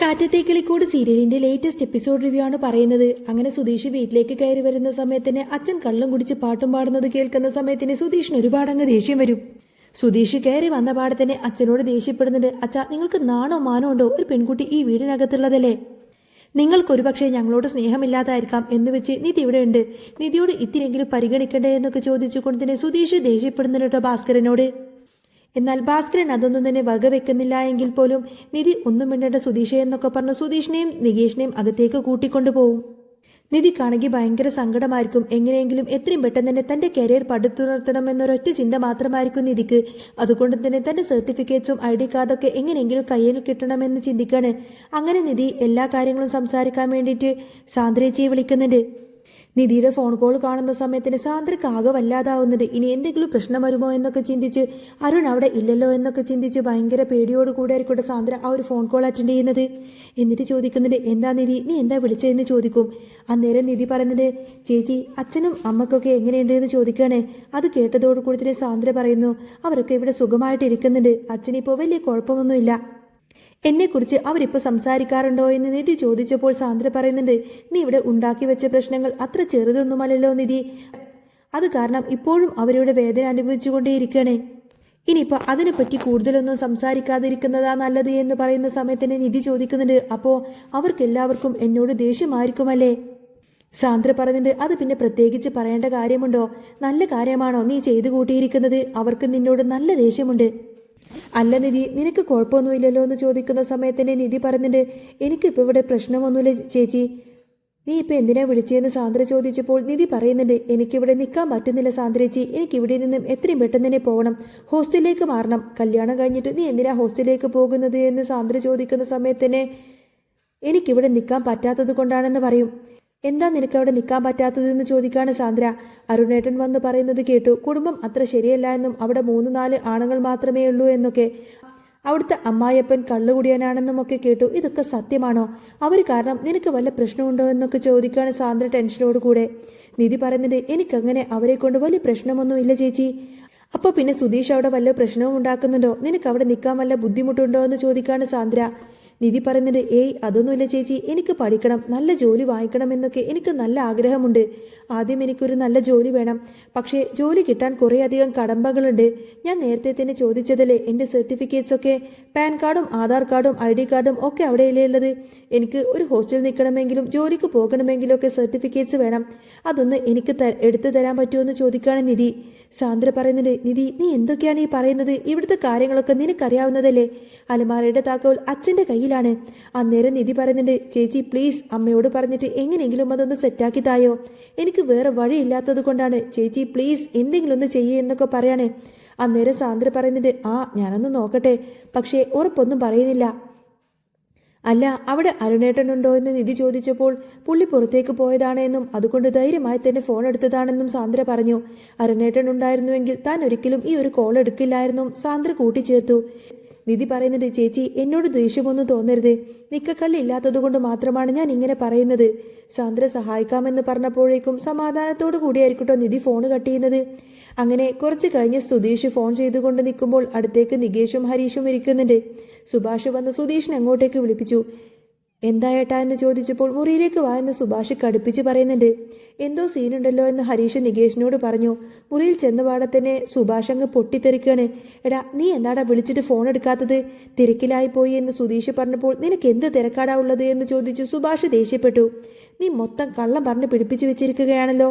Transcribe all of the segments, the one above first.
കാറ്റത്തെ കിളിക്കൂട് സീരിയലിന്റെ latest episode review ആണ് പറയുന്നത്. അങ്ങനെ സുധീഷ് വീട്ടിലേക്ക് കയറി വരുന്ന സമയത്തിന് അച്ഛൻ കള്ളം കുടിച്ച് പാട്ടും പാടുന്നത് കേൾക്കുന്ന സമയത്തിന് സുധീഷിന് ഒരുപാടങ്ങ് ദേഷ്യം വരും. സുധീഷ് കയറി വന്ന പാടെ തന്നെ അച്ഛനോട് ദേഷ്യപ്പെടുന്നുണ്ട്. അച്ഛാ, നിങ്ങൾക്ക് നാണോ മാനോ ഉണ്ടോ? ഒരു പെൺകുട്ടി ഈ വീടിനകത്തുള്ളതല്ലേ? നിങ്ങൾക്കൊരുപക്ഷെ ഞങ്ങളോട് സ്നേഹമില്ലാതായിരിക്കാം എന്ന് വെച്ച് നിധി ഇവിടെ ഉണ്ട്, നിധിയോട് ഇത്തിരിയെങ്കിലും പരിഗണിക്കണ്ടേ എന്നൊക്കെ ചോദിച്ചുകൊണ്ട് തന്നെ സുധീഷ് ദേഷ്യപ്പെടുന്നുണ്ട് കേട്ടോ ഭാസ്കരനോട്. എന്നാൽ ഭാസ്കരൻ അതൊന്നും തന്നെ വകവെക്കുന്നില്ല എങ്കിൽ പോലും നിധി ഒന്നും മിണ്ടേണ്ട സുധീഷേ എന്നൊക്കെ പറഞ്ഞ് സുധീഷിനെയും നികേഷിനെയും അകത്തേക്ക് കൂട്ടിക്കൊണ്ടുപോകും. നിധിക്കാണെങ്കിൽ ഭയങ്കര സങ്കടമായിരിക്കും. എങ്ങനെയെങ്കിലും എത്രയും പെട്ടെന്ന് തന്നെ തന്റെ കരിയർ പടുത്തുണർത്തണം എന്നൊരൊറ്റ ചിന്ത മാത്രമായിരിക്കും നിധിക്ക്. അതുകൊണ്ട് തന്നെ തന്റെ സർട്ടിഫിക്കറ്റ്സും ID കാർഡൊക്കെ എങ്ങനെയെങ്കിലും കയ്യിൽ കിട്ടണമെന്ന് ചിന്തിക്കാണ്. അങ്ങനെ നിധി എല്ലാ കാര്യങ്ങളും സംസാരിക്കാൻ വേണ്ടിയിട്ട് സാന്ദ്രേച്ചിയെ വിളിക്കുന്നുണ്ട്. നിധിയുടെ ഫോൺ കോൾ കാണുന്ന സമയത്തിന് സാന്ദ്രയ്ക്ക് ആകെ വല്ലാതാവുന്നുണ്ട്. ഇനി എന്തെങ്കിലും പ്രശ്നം വരുമോ എന്നൊക്കെ ചിന്തിച്ച്, അരുൺ അവിടെ ഇല്ലല്ലോ എന്നൊക്കെ ചിന്തിച്ച് ഭയങ്കര പേടിയോട് കൂടെ ആയിരിക്കട്ടെ സാന്ദ്ര ആ ഒരു ഫോൺ കോൾ അറ്റൻഡ് ചെയ്യുന്നത്. എന്നിട്ട് ചോദിക്കുന്നുണ്ട്, എന്താ നിധി, നീ എന്താ വിളിച്ചതെന്ന് ചോദിക്കും. അന്നേരം നിധി പറയുന്നുണ്ട്, ചേച്ചി അച്ഛനും അമ്മക്കൊക്കെ എങ്ങനെയുണ്ട് എന്ന് ചോദിക്കുകയാണ്. അത് കേട്ടതോട് കൂടി തന്നെ സാന്ദ്ര പറയുന്നു, അവരൊക്കെ ഇവിടെ സുഖമായിട്ട് ഇരിക്കുന്നുണ്ട്, അച്ഛനിപ്പോൾ വലിയ കുഴപ്പമൊന്നുമില്ല. എന്നെക്കുറിച്ച് അവരിപ്പോൾ സംസാരിക്കാറുണ്ടോ എന്ന് നിധി ചോദിച്ചപ്പോൾ സാന്ദ്ര പറയുന്നുണ്ട്, നീ ഇവിടെ ഉണ്ടാക്കി വെച്ച പ്രശ്നങ്ങൾ അത്ര ചെറുതൊന്നുമല്ലല്ലോ നിധി, അത് കാരണം ഇപ്പോഴും അവരുടെ വേദന അനുഭവിച്ചുകൊണ്ടേയിരിക്കുകയാണ്. ഇനിയിപ്പോൾ അതിനെപ്പറ്റി കൂടുതലൊന്നും സംസാരിക്കാതിരിക്കുന്നതാ നല്ലത് എന്ന് പറയുന്ന സമയത്തിന് നിധി ചോദിക്കുന്നുണ്ട്, അപ്പോൾ അവർക്കെല്ലാവർക്കും എന്നോട് ദേഷ്യമായിരിക്കുമല്ലേ? സാന്ദ്ര പറയുന്നുണ്ട്, അത് പിന്നെ പ്രത്യേകിച്ച് പറയേണ്ട കാര്യമുണ്ടോ? നല്ല കാര്യമാണോ നീ ചെയ്തു കൂട്ടിയിരിക്കുന്നത്? അവർക്ക് നിന്നോട് നല്ല ദേഷ്യമുണ്ട്. അല്ല നിധി, നിനക്ക് കുഴപ്പമൊന്നുമില്ലല്ലോ എന്ന് ചോദിക്കുന്ന സമയത്തന്നെ നിധി പറയുന്നുണ്ട്, എനിക്കിപ്പോൾ ഇവിടെ പ്രശ്നമൊന്നുമില്ല ചേച്ചി, നീ ഇപ്പോൾ എന്തിനാ വിളിച്ചതെന്ന് സാന്ദ്ര ചോദിച്ചപ്പോൾ നിധി പറയുന്നുണ്ട്, എനിക്കിവിടെ നിൽക്കാൻ പറ്റുന്നില്ല സാന്ദ്രേച്ചി, എനിക്കിവിടെ നിന്നും എത്രയും പെട്ടെന്ന് തന്നെ പോകണം, ഹോസ്റ്റലിലേക്ക് മാറണം. കല്യാണം കഴിഞ്ഞിട്ട് നീ എന്തിനാ ഹോസ്റ്റലിലേക്ക് പോകുന്നത് എന്ന് സാന്ദ്ര ചോദിക്കുന്ന സമയത്തന്നെ എനിക്കിവിടെ നിൽക്കാൻ പറ്റാത്തത് കൊണ്ടാണെന്ന് പറയും. എന്താ നിനക്ക് അവിടെ നിൽക്കാൻ പറ്റാത്തതെന്ന് ചോദിക്കാണ് സാന്ദ്ര. അരുണേട്ടൻ വന്ന് പറയുന്നത് കേട്ടു, കുടുംബം അത്ര ശരിയല്ല എന്നും അവിടെ 3-4 ആണുങ്ങൾ മാത്രമേ ഉള്ളൂ എന്നൊക്കെ, അവിടുത്തെ അമ്മായിയപ്പൻ കള്ളുകുടിയനാണെന്നും ഒക്കെ കേട്ടു. ഇതൊക്കെ സത്യമാണോ? അവർ കാരണം നിനക്ക് വല്ല പ്രശ്നമുണ്ടോ എന്നൊക്കെ ചോദിക്കാണ് സാന്ദ്ര ടെൻഷനോട് കൂടെ. നിധി പറയുന്നുണ്ട്, എനിക്കങ്ങനെ അവരെ കൊണ്ട് വലിയ പ്രശ്നമൊന്നും ഇല്ല ചേച്ചി. അപ്പോൾ പിന്നെ സുധീഷ് അവിടെ വല്ല പ്രശ്നവും ഉണ്ടാക്കുന്നുണ്ടോ? നിനക്ക് അവിടെ നിൽക്കാൻ വല്ല ബുദ്ധിമുട്ടുണ്ടോ എന്ന് ചോദിക്കാണ് സാന്ദ്ര. നിധി പറയുന്നുണ്ട്, ഏയ് അതൊന്നുമില്ല ചേച്ചി, എനിക്ക് പഠിക്കണം, നല്ല ജോലി വാങ്ങിക്കണം എന്നൊക്കെ എനിക്ക് നല്ല ആഗ്രഹമുണ്ട്. ആദ്യം എനിക്കൊരു നല്ല ജോലി വേണം, പക്ഷേ ജോലി കിട്ടാൻ കുറേയധികം കടമ്പകളുണ്ട്. ഞാൻ നേരത്തെ തന്നെ ചോദിച്ചതല്ലേ, എൻ്റെ സർട്ടിഫിക്കറ്റ്സൊക്കെ പാൻ കാർഡും ആധാർ കാർഡും ID കാർഡും ഒക്കെ അവിടെയല്ലേ ഉള്ളത്. എനിക്ക് ഒരു ഹോസ്റ്റലിൽ നിൽക്കണമെങ്കിലും ജോലിക്ക് പോകണമെങ്കിലും ഒക്കെ സർട്ടിഫിക്കറ്റ്സ് വേണം. അതൊന്ന് എനിക്ക് എടുത്തു തരാൻ പറ്റുമോ എന്ന് ചോദിക്കുകയാണ് നിധി. സാന്ദ്ര പറയുന്നുണ്ട്, നിധി നീ എന്തൊക്കെയാണ് ഈ പറയുന്നത്? ഇവിടുത്തെ കാര്യങ്ങളൊക്കെ നിനക്കറിയാവുന്നതല്ലേ? അലമാരയുടെ താക്കോൽ അച്ഛൻ്റെ കയ്യിലാണ്. അന്നേരം നിധി പറയുന്നുണ്ട്, ചേച്ചി പ്ലീസ് അമ്മയോട് പറഞ്ഞിട്ട് എങ്ങനെയെങ്കിലും അതൊന്ന് സെറ്റാക്കി തായോ, എനിക്ക് വേറെ വഴിയില്ലാത്തത് കൊണ്ടാണ്, ചേച്ചി പ്ലീസ് എന്തെങ്കിലും ഒന്ന് ചെയ്യേ എന്നൊക്കെ പറയാണ്. അന്നേരം സാന്ദ്ര പറയുന്നുണ്ട്, ഞാനൊന്ന് നോക്കട്ടെ, പക്ഷേ ഉറപ്പൊന്നും പറയുന്നില്ല. അല്ല, അവിടെ അരുണേട്ടനുണ്ടോ എന്ന് നിധി ചോദിച്ചപ്പോൾ പുള്ളി പുറത്തേക്ക് പോയതാണ് എന്നും അതുകൊണ്ട് ധൈര്യമായി തന്നെ ഫോൺ എടുത്തതാണെന്നും സാന്ദ്ര പറഞ്ഞു. അരുണേട്ടൻ ഉണ്ടായിരുന്നുവെങ്കിൽ താൻ ഒരിക്കലും ഈ ഒരു കോൾ എടുക്കില്ലായിരുന്നും സാന്ദ്ര കൂട്ടിച്ചേർത്തു. നിധി പറയുന്നുണ്ട്, ചേച്ചി എന്നോട് ദേഷ്യമൊന്നും തോന്നരുത്, നിക്കക്കള്ളി ഇല്ലാത്തത് കൊണ്ട് മാത്രമാണ് ഞാൻ ഇങ്ങനെ പറയുന്നത്. സാന്ദ്ര സഹായിക്കാമെന്ന് പറഞ്ഞപ്പോഴേക്കും സമാധാനത്തോടു കൂടിയായിരിക്കട്ടോ നിധി ഫോണ് കട്ട് ചെയ്യുന്നത്. അങ്ങനെ കുറച്ച് കഴിഞ്ഞ് സുധീഷ് ഫോൺ ചെയ്തുകൊണ്ട് നിൽക്കുമ്പോൾ അടുത്തേക്ക് നികേഷും ഹരീഷും ഇരിക്കുന്നുണ്ട്. സുഭാഷ് വന്ന് സുധീഷിനെ അങ്ങോട്ടേക്ക് വിളിപ്പിച്ചു. എന്താ ഏട്ടാ എന്ന് ചോദിച്ചപ്പോൾ മുറിയിലേക്ക് വാ എന്ന് സുഭാഷ് കടുപ്പിച്ച് പറയുന്നുണ്ട്. എന്തോ സീനുണ്ടല്ലോ എന്ന് ഹരീഷ് നികേഷിനോട് പറഞ്ഞു. മുറിയിൽ ചെന്നപാടെ തന്നെ സുഭാഷ് അങ്ങ് പൊട്ടിത്തെറിക്കാണ്. എടാ നീ എന്താടാ വിളിച്ചിട്ട് ഫോൺ എടുക്കാത്തത്? തിരക്കിലായി പോയി എന്ന് സുധീഷ് പറഞ്ഞപ്പോൾ നിനക്ക് എന്ത് തിരക്കാടാ ഉള്ളത് എന്ന് ചോദിച്ചു സുഭാഷ് ദേഷ്യപ്പെട്ടു. നീ മൊത്തം കള്ളം പറഞ്ഞ് പിടിപ്പിച്ചു വെച്ചിരിക്കുകയാണല്ലോ.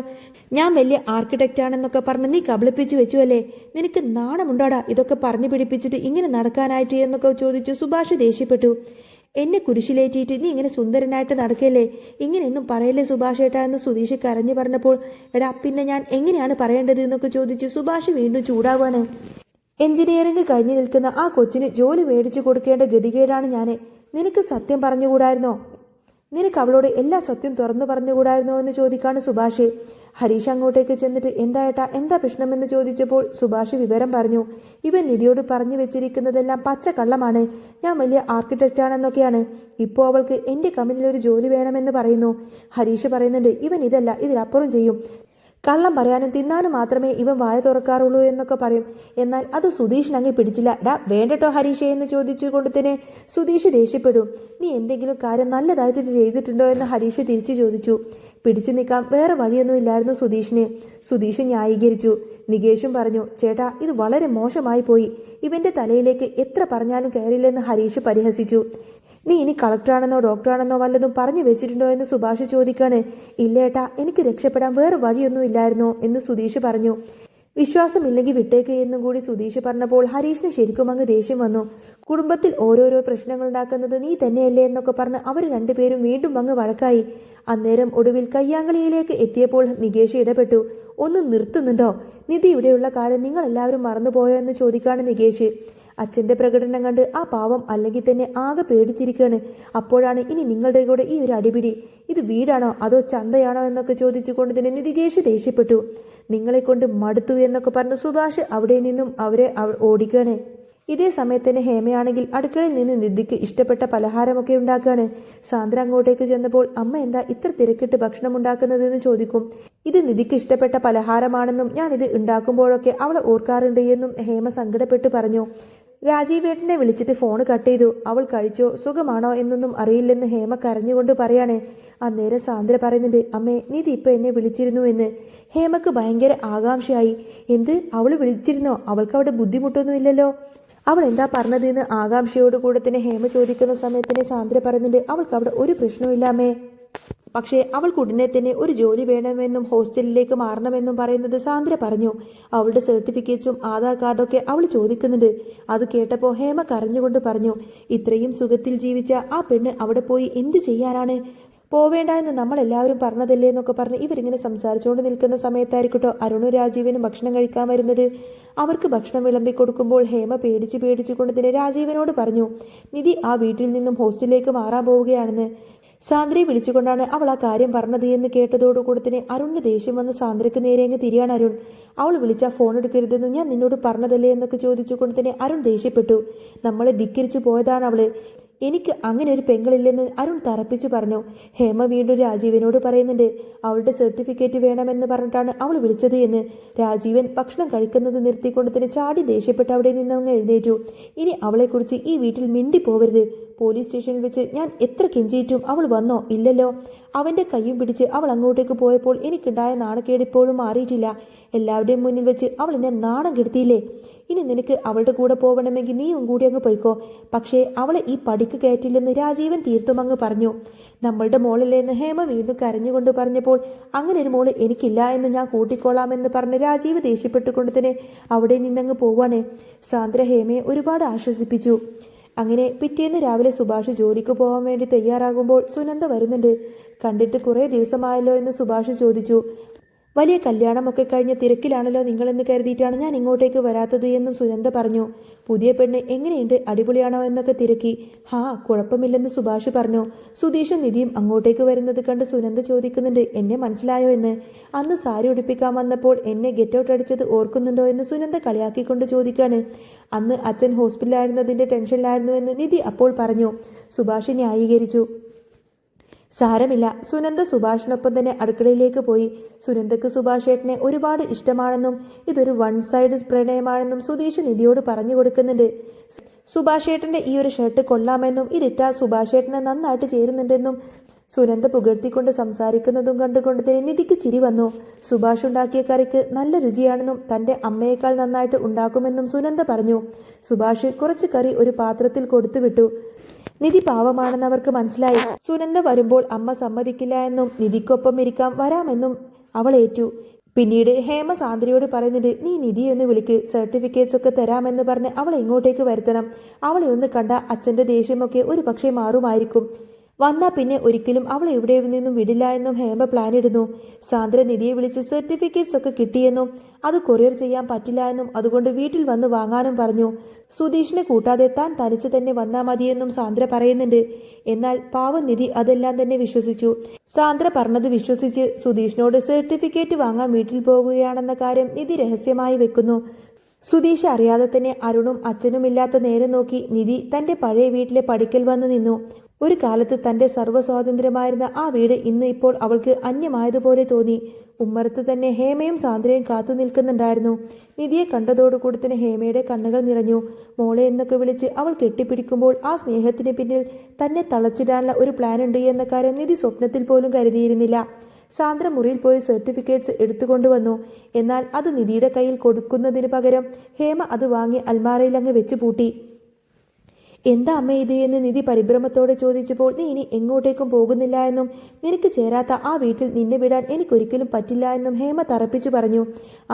ഞാൻ വലിയ ആർക്കിടെക്റ്റ് ആണെന്നൊക്കെ പറഞ്ഞ് നീ കബളിപ്പിച്ചു വെച്ചു അല്ലേ? നിനക്ക് നാണമുണ്ടോടാ ഇതൊക്കെ പറഞ്ഞു പിടിപ്പിച്ചിട്ട് ഇങ്ങനെ നടക്കാനായിട്ട് എന്നൊക്കെ ചോദിച്ചു സുഭാഷ് ദേഷ്യപ്പെട്ടു. എന്നെ കുരിശിലേറ്റിയിട്ട് നീ ഇങ്ങനെ സുന്ദരനായിട്ട് നടക്കല്ലേ, ഇങ്ങനെയൊന്നും പറയല്ലേ സുഭാഷ് ഏട്ടാ എന്ന് സുധീഷ് കരഞ്ഞു പറഞ്ഞപ്പോൾ എടാ പിന്നെ ഞാൻ എങ്ങനെയാണ് പറയേണ്ടത് എന്നൊക്കെ ചോദിച്ചു സുഭാഷ് വീണ്ടും ചൂടാവാണ്. എഞ്ചിനീയറിംഗ് കഴിഞ്ഞു നിൽക്കുന്ന ആ കൊച്ചിന് ജോലി മേടിച്ചു കൊടുക്കേണ്ട ഗതികേടാണ് ഞാൻ. നിനക്ക് സത്യം പറഞ്ഞുകൂടായിരുന്നോ? നിനക്ക് അവളോട് എല്ലാ സത്യം തുറന്നു പറഞ്ഞുകൂടായിരുന്നോ എന്ന് ചോദിക്കാണ് സുഭാഷ്. ഹരീഷ് അങ്ങോട്ടേക്ക് ചെന്നിട്ട് എന്താ പ്രശ്നമെന്ന് ചോദിച്ചപ്പോൾ സുഭാഷ് വിവരം പറഞ്ഞു. ഇവൻ നിധിയോട് പറഞ്ഞു വെച്ചിരിക്കുന്നതെല്ലാം പച്ചക്കള്ളമാണ്. ഞാൻ വലിയ ആർക്കിടെക്റ്റാണെന്നൊക്കെയാണ്. ഇപ്പോൾ അവൾക്ക് എൻ്റെ കമ്പനിയിൽ ഒരു ജോലി വേണമെന്ന് പറയുന്നു. ഹരീഷ് പറയുന്നുണ്ട്, ഇവൻ ഇതല്ല ഇതിലപ്പുറം ചെയ്യും. കള്ളം പറയാനും തിന്നാനും മാത്രമേ ഇവൻ വായ തുറക്കാറുള്ളൂ എന്നൊക്കെ പറയും. എന്നാൽ അത് സുധീഷിനങ്ങ് പിടിച്ചില്ല. ഡാ വേണ്ടട്ടോ ഹരീഷേ എന്ന് ചോദിച്ചുകൊണ്ട് തന്നെ സുധീഷ് ദേഷ്യപ്പെടും. നീ എന്തെങ്കിലും കാര്യം നല്ലതായിട്ട് ചെയ്തിട്ടുണ്ടോ എന്ന് ഹരീഷ് തിരിച്ചു ചോദിച്ചു. പിടിച്ചു നിൽക്കാൻ വേറെ വഴിയൊന്നും ഇല്ലായിരുന്നു സുധീഷിന്. സുധീഷ് ന്യായീകരിച്ചു. നികേഷും പറഞ്ഞു, ചേട്ടാ ഇത് വളരെ മോശമായി പോയി. ഇവന്റെ തലയിലേക്ക് എത്ര പറഞ്ഞാലും കയറില്ലെന്ന് ഹരീഷ് പരിഹസിച്ചു. നീ ഇനി കളക്ടറാണെന്നോ ഡോക്ടറാണെന്നോ വല്ലതും പറഞ്ഞു വെച്ചിട്ടുണ്ടോ എന്ന് സുഭാഷ് ചോദിക്കാണ്. ഇല്ലേട്ടാ, എനിക്ക് രക്ഷപ്പെടാൻ വേറെ വഴിയൊന്നും ഇല്ലായിരുന്നോ എന്ന് സുധീഷ് പറഞ്ഞു. വിശ്വാസമില്ലെങ്കിൽ വിട്ടേക്ക് എന്നും കൂടി സുധീഷ് പറഞ്ഞപ്പോൾ ഹരീഷിന് ശരിക്കും അങ്ങ് ദേഷ്യം വന്നു. കുടുംബത്തിൽ ഓരോരോ പ്രശ്നങ്ങൾ ഉണ്ടാക്കുന്നത് നീ തന്നെയല്ലേ എന്നൊക്കെ പറഞ്ഞ് അവർ രണ്ടുപേരും വീണ്ടും അങ്ങ് വഴക്കായി. അന്നേരം ഒടുവിൽ കയ്യാങ്കളിയിലേക്ക് എത്തിയപ്പോൾ നികേഷ് ഇടപെട്ടു. ഒന്ന് നിർത്തുന്നുണ്ടോ? നിധി ഇവിടെയുള്ള കാര്യം നിങ്ങൾ എല്ലാവരും മറന്നുപോയോ എന്ന് ചോദിക്കാണ് നികേഷ്. അച്ഛന്റെ പ്രകടനം കണ്ട് ആ പാവം അല്ലെങ്കിൽ തന്നെ ആകെ പേടിച്ചിരിക്കുകയാണ്. അപ്പോഴാണ് ഇനി നിങ്ങളുടെ കൂടെ ഈ ഒരു അടിപിടി. ഇത് വീടാണോ അതോ ചന്തയാണോ എന്നൊക്കെ ചോദിച്ചുകൊണ്ട് തന്നെ നികേഷ് ദേഷ്യപ്പെട്ടു. നിങ്ങളെ കൊണ്ട് മടുത്തു എന്നൊക്കെ പറഞ്ഞ് സുഭാഷ് അവിടെ നിന്നും അവരെ ഓടിക്കുകയാണ്. ഇതേ സമയത്ത് തന്നെ ഹേമയാണെങ്കിൽ അടുക്കളയിൽ നിന്ന് നിധിക്ക് ഇഷ്ടപ്പെട്ട പലഹാരമൊക്കെ ഉണ്ടാക്കുകയാണ്. സാന്ദ്ര അങ്ങോട്ടേക്ക് ചെന്നപ്പോൾ അമ്മ എന്താ ഇത്ര തിരക്കിട്ട് ഭക്ഷണം ഉണ്ടാക്കുന്നതെന്ന് ചോദിക്കും. ഇത് നിധിക്ക് ഇഷ്ടപ്പെട്ട പലഹാരമാണെന്നും ഞാനിത് ഉണ്ടാക്കുമ്പോഴൊക്കെ അവളെ ഓർക്കാറുണ്ട് എന്നും ഹേമ സങ്കടപ്പെട്ട് പറഞ്ഞു. രാജീവേട്ടനെ വിളിച്ചിട്ട് ഫോൺ കട്ട് ചെയ്തു. അവൾ കഴിച്ചോ സുഖമാണോ എന്നൊന്നും അറിയില്ലെന്ന് ഹേമ കരഞ്ഞുകൊണ്ട് പറയാണ്. അന്നേരം സാന്ദ്ര പറയുന്നുണ്ട്, അമ്മേ നിധി ഇപ്പൊ എന്നെ വിളിച്ചിരുന്നു എന്ന്. ഹേമക്ക് ഭയങ്കര ആകാംക്ഷയായി. എന്ത്, അവള് വിളിച്ചിരുന്നോ? അവൾക്ക് അവിടെ ബുദ്ധിമുട്ടൊന്നും ഇല്ലല്ലോ. അവൾ എന്താ പറഞ്ഞതെന്ന് ആകാംക്ഷയോട് കൂടെ തന്നെ ഹേമ ചോദിക്കുന്ന സമയത്തിന് സാന്ദ്ര പറയുന്നുണ്ട്, അവൾക്ക് അവിടെ ഒരു പ്രശ്നവുമില്ലാമേ. പക്ഷേ അവൾക്ക് ഉടനെ തന്നെ ഒരു ജോലി വേണമെന്നും ഹോസ്റ്റലിലേക്ക് മാറണമെന്നും പറയുന്നത് സാന്ദ്ര പറഞ്ഞു. അവളുടെ സർട്ടിഫിക്കറ്റ്സും ആധാർ കാർഡൊക്കെ അവൾ ചോദിക്കുന്നുണ്ട്. അത് കേട്ടപ്പോൾ ഹേമ കരഞ്ഞുകൊണ്ട് പറഞ്ഞു, ഇത്രയും സുഖത്തിൽ ജീവിച്ച ആ പെണ്ണ് അവിടെ പോയി എന്ത് ചെയ്യാനാണ്? പോവേണ്ട എന്ന് നമ്മളെല്ലാവരും പറഞ്ഞതല്ലേ എന്നൊക്കെ പറഞ്ഞ് ഇവരിങ്ങനെ സംസാരിച്ചുകൊണ്ട് നിൽക്കുന്ന സമയത്തായിരിക്കട്ടോ അരുണും രാജീവനും ഭക്ഷണം കഴിക്കാൻ വരുന്നത്. അവർക്ക് ഭക്ഷണം വിളമ്പിക്കൊടുക്കുമ്പോൾ ഹേമ പേടിച്ചുകൊണ്ട് തന്നെ രാജീവനോട് പറഞ്ഞു, നിധി ആ വീട്ടിൽ നിന്നും ഹോസ്റ്റലിലേക്ക് മാറാൻ പോവുകയാണെന്ന്. സാന്ദ്രയെ വിളിച്ചുകൊണ്ടാണ് അവൾ ആ കാര്യം പറഞ്ഞത് എന്ന് കേട്ടതോടുകൂടി തന്നെ അരുണിന് ദേഷ്യം വന്ന് സാന്ദ്രയ്ക്ക് നേരെ അങ്ങ് തിരിയാണ് അരുൺ. അവൾ വിളിച്ചാൽ ഫോൺ എടുക്കരുതെന്ന് ഞാൻ നിന്നോട് പറഞ്ഞതല്ലേ എന്നൊക്കെ ചോദിച്ചുകൊണ്ട് തന്നെ അരുൺ ദേഷ്യപ്പെട്ടു. നമ്മളെ ധിക്കരിച്ചു പോയതാണ് അവള്. എനിക്ക് അങ്ങനെ ഒരു പെങ്ങളില്ലെന്ന് അരുൺ തറപ്പിച്ചു പറഞ്ഞു. ഹേമ വീണ്ടും രാജീവനോട് പറയുന്നുണ്ട്, അവളുടെ സർട്ടിഫിക്കറ്റ് വേണമെന്ന് പറഞ്ഞിട്ടാണ് അവൾ വിളിച്ചത് എന്ന്. രാജീവൻ ഭക്ഷണം കഴിക്കുന്നത് നിർത്തിക്കൊണ്ട് തന്നെ ചാടി ദേഷ്യപ്പെട്ട് അവിടെ നിന്നങ്ങ് എഴുന്നേറ്റു. ഇനി അവളെക്കുറിച്ച് ഈ വീട്ടിൽ മിണ്ടി പോവരുത്. പോലീസ് സ്റ്റേഷനിൽ വെച്ച് ഞാൻ എത്ര കെഞ്ചിയിട്ടും അവൾ വന്നോ? ഇല്ലല്ലോ. അവന്റെ കയ്യും പിടിച്ച് അവൾ അങ്ങോട്ടേക്ക് പോയപ്പോൾ എനിക്കുണ്ടായ നാണക്കേട് ഇപ്പോഴും മാറിയിട്ടില്ല. എല്ലാവരുടെയും മുന്നിൽ വെച്ച് അവൾ എന്നെ നാണം കെടുത്തിയില്ലേ? ഇനി നിനക്ക് അവളുടെ കൂടെ പോകണമെങ്കിൽ നീയും കൂടി അങ്ങ് പോയിക്കോ. പക്ഷേ അവളെ ഈ പടിക്ക് കയറ്റില്ലെന്ന് രാജീവൻ തീർത്തും അങ്ങ് പറഞ്ഞു. നമ്മളുടെ മോളല്ലേ എന്ന് ഹേമ വീണ്ടും കരഞ്ഞുകൊണ്ട് പറഞ്ഞപ്പോൾ അങ്ങനെ ഒരു മോള് എനിക്കില്ല എന്ന് ഞാൻ കൂട്ടിക്കോളാമെന്ന് പറഞ്ഞ് രാജീവ് ദേഷ്യപ്പെട്ടുകൊണ്ട് തന്നെ അവിടെ നിന്നങ്ങ് പോവാണ്. സാന്ദ്ര ഹേമയെ ഒരുപാട് ആശ്വസിപ്പിച്ചു. അങ്ങനെ പിറ്റേന്ന് രാവിലെ സുഭാഷ് ജോലിക്ക് പോകാൻ വേണ്ടി തയ്യാറാകുമ്പോൾ സുനന്ദ വരുന്നുണ്ട്. കണ്ടിട്ട് കുറേ ദിവസമായല്ലോ എന്ന് സുഭാഷ് ചോദിച്ചു. വലിയ കല്യാണമൊക്കെ കഴിഞ്ഞ തിരക്കിലാണല്ലോ നിങ്ങളെന്ന് കരുതിയിട്ടാണ് ഞാൻ ഇങ്ങോട്ടേക്ക് വരാത്തത് എന്നും സുനന്ദ പറഞ്ഞു. പുതിയ പെണ്ണ് എങ്ങനെയുണ്ട്, അടിപൊളിയാണോ എന്നൊക്കെ തിരക്കി. ഹാ, കുഴപ്പമില്ലെന്ന് സുഭാഷ് പറഞ്ഞു. സുധീഷും നിധിയും അങ്ങോട്ടേക്ക് വരുന്നത് കണ്ട് സുനന്ദ ചോദിക്കുന്നുണ്ട്, എന്നെ മനസ്സിലായോ എന്ന്. അന്ന് സാരി ഉടുപ്പിക്കാൻ വന്നപ്പോൾ എന്നെ ഗെറ്റ് ഔട്ട് അടിച്ചത് ഓർക്കുന്നുണ്ടോ എന്ന് സുനന്ദ കളിയാക്കിക്കൊണ്ട് ചോദിക്കാണ്. അന്ന് അച്ഛൻ ഹോസ്പിറ്റലായിരുന്നതിൻ്റെ ടെൻഷനിലായിരുന്നു എന്ന് നിധി അപ്പോൾ പറഞ്ഞു. സുഭാഷ് ന്യായീകരിച്ചു. സാരമില്ല. സുനന്ദ സുഭാഷിനൊപ്പം തന്നെ അടുക്കളയിലേക്ക് പോയി. സുനന്ദക്ക് സുഭാഷേട്ടനെ ഒരുപാട് ഇഷ്ടമാണെന്നും ഇതൊരു വൺ സൈഡ് പ്രണയമാണെന്നും സുധീഷ് നിധിയോട് പറഞ്ഞു കൊടുക്കുന്നുണ്ട്. സുഭാഷേട്ടന്റെ ഈ ഒരു ഷർട്ട് കൊള്ളാമെന്നും ഇതിട്ടാൽ സുഭാഷേട്ടനെ നന്നായിട്ട് ചേരുന്നുണ്ടെന്നും സുനന്ദ പുകഴ്ത്തിക്കൊണ്ട് സംസാരിക്കുന്നതും കണ്ടുകൊണ്ട് തന്നെ നിധിക്ക് ചിരി വന്നു. സുഭാഷ് ഉണ്ടാക്കിയ കറിക്ക് നല്ല രുചിയാണെന്നും തന്റെ അമ്മയേക്കാൾ നന്നായിട്ട് ഉണ്ടാക്കുമെന്നും സുനന്ദ പറഞ്ഞു. സുഭാഷ് കുറച്ച് കറി ഒരു പാത്രത്തിൽ കൊടുത്തുവിട്ടു. നിധി പാവമാണെന്ന് അവർക്ക് മനസ്സിലായി. സുനന്ദ വരുമ്പോൾ അമ്മ സമ്മതിക്കില്ല എന്നും നിധിക്കൊപ്പം ഇരിക്കാൻ വരാമെന്നും അവൾ ഏറ്റു. പിന്നീട് ഹേമ സാന്ദ്രയോട് പറയുന്നുണ്ട്, നീ നിധി എന്ന് വിളിക്ക്, സർട്ടിഫിക്കറ്റ്സ് ഒക്കെ തരാമെന്ന് പറഞ്ഞ് അവളെ ഇങ്ങോട്ടേക്ക് വരുത്തണം. അവളെ ഒന്ന് കണ്ട അച്ഛൻ്റെ ദേഷ്യമൊക്കെ ഒരു പക്ഷേ മാറുമായിരിക്കും. വന്നാൽ പിന്നെ ഒരിക്കലും അവൾ എവിടെ നിന്നും വിടില്ല എന്നും ഹേമ പ്ലാൻ ഇടുന്നു. സാന്ദ്ര നിധിയെ വിളിച്ച് സർട്ടിഫിക്കറ്റ്സ് ഒക്കെ കിട്ടിയെന്നും അത് കൊറിയർ ചെയ്യാൻ പറ്റില്ല എന്നും അതുകൊണ്ട് വീട്ടിൽ വന്ന് വാങ്ങാനും പറഞ്ഞു. സുധീഷിനെ കൂട്ടാതെ താൻ തനിച്ച് തന്നെ വന്നാൽ മതിയെന്നും സാന്ദ്ര പറയുന്നുണ്ട്. എന്നാൽ പാവം നിധി അതെല്ലാം തന്നെ വിശ്വസിച്ചു. സാന്ദ്ര പറഞ്ഞത് വിശ്വസിച്ച് സുധീഷിനോട് സർട്ടിഫിക്കറ്റ് വാങ്ങാൻ വീട്ടിൽ പോകുകയാണെന്ന കാര്യം നിധി രഹസ്യമായി വെക്കുന്നു. സുധീഷ് അറിയാതെ തന്നെ അരുണും അച്ഛനുമില്ലാത്ത നേരം നോക്കി നിധി തന്റെ പഴയ വീട്ടിലെ പടിക്കൽ വന്ന് നിന്നു. ഒരു കാലത്ത് തൻ്റെ സർവ്വസ്വാതന്ത്ര്യമായിരുന്ന ആ വീട് ഇന്ന് ഇപ്പോൾ അവൾക്ക് അന്യമായതുപോലെ തോന്നി. ഉമ്മറത്ത് തന്നെ ഹേമയും സാന്ദ്രയും കാത്തു നിൽക്കുന്നുണ്ടായിരുന്നു. നിധിയെ കണ്ടതോടുകൂടി തന്നെ ഹേമയുടെ കണ്ണുകൾ നിറഞ്ഞു. മോളെ എന്നൊക്കെ വിളിച്ച് അവൾ കെട്ടിപ്പിടിക്കുമ്പോൾ ആ സ്നേഹത്തിന് പിന്നിൽ തന്നെ തളച്ചിടാനുള്ള ഒരു പ്ലാൻ ഉണ്ട് എന്ന കാര്യം നിധി സ്വപ്നത്തിൽ പോലും കരുതിയിരുന്നില്ല. സാന്ദ്ര മുറിയിൽ പോയി സർട്ടിഫിക്കറ്റ്സ് എടുത്തുകൊണ്ടുവന്നു. എന്നാൽ അത് നിധിയുടെ കയ്യിൽ കൊടുക്കുന്നതിന് പകരം ഹേമ അത് വാങ്ങി അൽമാറയിൽ അങ്ങ് വെച്ച് പൂട്ടി. എന്താ അമ്മ ഇത് എന്ന് നിധി പരിഭ്രമത്തോടെ ചോദിച്ചപ്പോൾ നീ ഇനി എങ്ങോട്ടേക്കും പോകുന്നില്ല എന്നും നിനക്ക് ചേരാത്ത ആ വീട്ടിൽ നിന്നെ വിടാൻ എനിക്കൊരിക്കലും പറ്റില്ല എന്നും ഹേമ തറപ്പിച്ചു പറഞ്ഞു.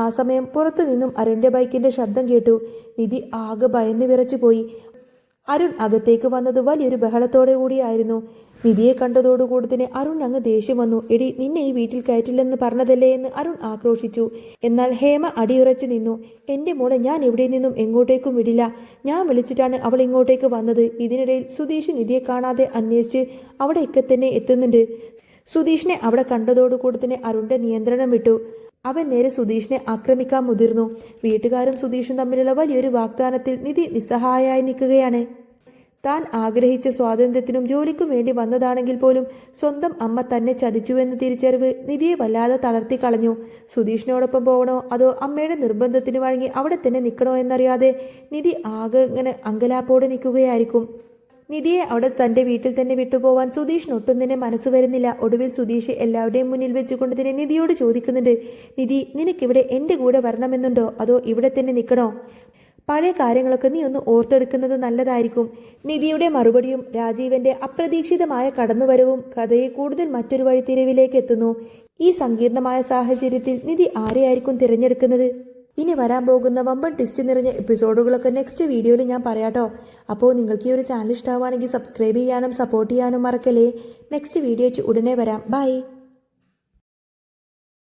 ആ സമയം പുറത്തു നിന്നും അരുണിന്റെ ബൈക്കിന്റെ ശബ്ദം കേട്ടു. നിധി ആകെ ഭയന്ന് വിറച്ചുപോയി. അരുൺ അകത്തേക്ക് വന്നത് വലിയൊരു ബഹളത്തോടെ കൂടിയായിരുന്നു. നിധിയെ കണ്ടതോടുകൂടി തന്നെ അരുൺ അങ്ങ് ദേഷ്യം വന്നു. എടി, നിന്നെ ഈ വീട്ടിൽ കയറ്റില്ലെന്ന് പറഞ്ഞതല്ലേ എന്ന് അരുൺ ആക്രോശിച്ചു. എന്നാൽ ഹേമ അടിയുറച്ചു നിന്നു. എൻ്റെ മോളെ ഞാൻ ഇവിടെ നിന്നും എങ്ങോട്ടേക്കും വിടില്ല. ഞാൻ വിളിച്ചിട്ടാണ് അവൾ ഇങ്ങോട്ടേക്ക് വന്നത്. ഇതിനിടയിൽ സുധീഷ് നിധിയെ കാണാതെ അന്വേഷിച്ച് അവിടെയൊക്കെ തന്നെ എത്തുന്നുണ്ട്. സുധീഷിനെ അവിടെ കണ്ടതോടുകൂടി തന്നെ അരുണിന്റെ നിയന്ത്രണം വിട്ടു. അവൻ നേരെ സുധീഷിനെ ആക്രമിക്കാൻ മുതിർന്നു. വീട്ടുകാരും സുധീഷും തമ്മിലുള്ള വലിയൊരു വാഗ്ദാനത്തിൽ നിധി നിസ്സഹായായി നിൽക്കുകയാണ്. താൻ ആഗ്രഹിച്ച സ്വാതന്ത്ര്യത്തിനും ജോലിക്കും വേണ്ടി വന്നതാണെങ്കിൽ പോലും സ്വന്തം അമ്മ തന്നെ ചതിച്ചുവെന്ന തിരിച്ചറിവ് നിധിയെ വല്ലാതെ തളർത്തി കളഞ്ഞു. സുധീഷിനോടൊപ്പം പോകണോ അതോ അമ്മയുടെ നിർബന്ധത്തിന് വഴങ്ങി അവിടെ തന്നെ നിൽക്കണോ എന്നറിയാതെ നിധി ആകെ ഇങ്ങനെ അങ്കലാപ്പോടെ നിൽക്കുകയായിരിക്കും. നിധിയെ അവിടെ തൻ്റെ വീട്ടിൽ തന്നെ വിട്ടുപോവാൻ സുധീഷിന് ഒട്ടും തന്നെ മനസ്സ് വരുന്നില്ല. ഒടുവിൽ സുധീഷ് എല്ലാവരുടെയും മുന്നിൽ വെച്ചുകൊണ്ട് തന്നെ നിധിയോട് ചോദിക്കുന്നുണ്ട്, നിധി, നിനക്കിവിടെ എൻ്റെ കൂടെ വരണമെന്നുണ്ടോ അതോ ഇവിടെ തന്നെ നിൽക്കണോ? പഴയ കാര്യങ്ങളൊക്കെ നീ ഒന്ന് ഓർത്തെടുക്കുന്നത് നല്ലതായിരിക്കും. നിധിയുടെ മറുപടിയും രാജീവന്റെ അപ്രതീക്ഷിതമായ കടന്നുവരവും കഥയെ കൂടുതൽ മറ്റൊരു വഴിത്തിരിവിലേക്ക് എത്തുന്നു. ഈ സങ്കീർണമായ സാഹചര്യത്തിൽ നിധി ആരെയായിരിക്കും തിരഞ്ഞെടുക്കുന്നത്? ഇനി വരാൻ പോകുന്ന വമ്പൻ ട്വിസ്റ്റ് നിറഞ്ഞ എപ്പിസോഡുകളൊക്കെ നെക്സ്റ്റ് വീഡിയോയിൽ ഞാൻ പറയാട്ടോ. അപ്പോൾ നിങ്ങൾക്ക് ഈ ഒരു ചാനൽ ഇഷ്ടമാവുകയാണെങ്കിൽ സബ്സ്ക്രൈബ് ചെയ്യാനും സപ്പോർട്ട് ചെയ്യാനും മറക്കല്ലേ. നെക്സ്റ്റ് വീഡിയോ ഉടനെ വരാം. ബൈ.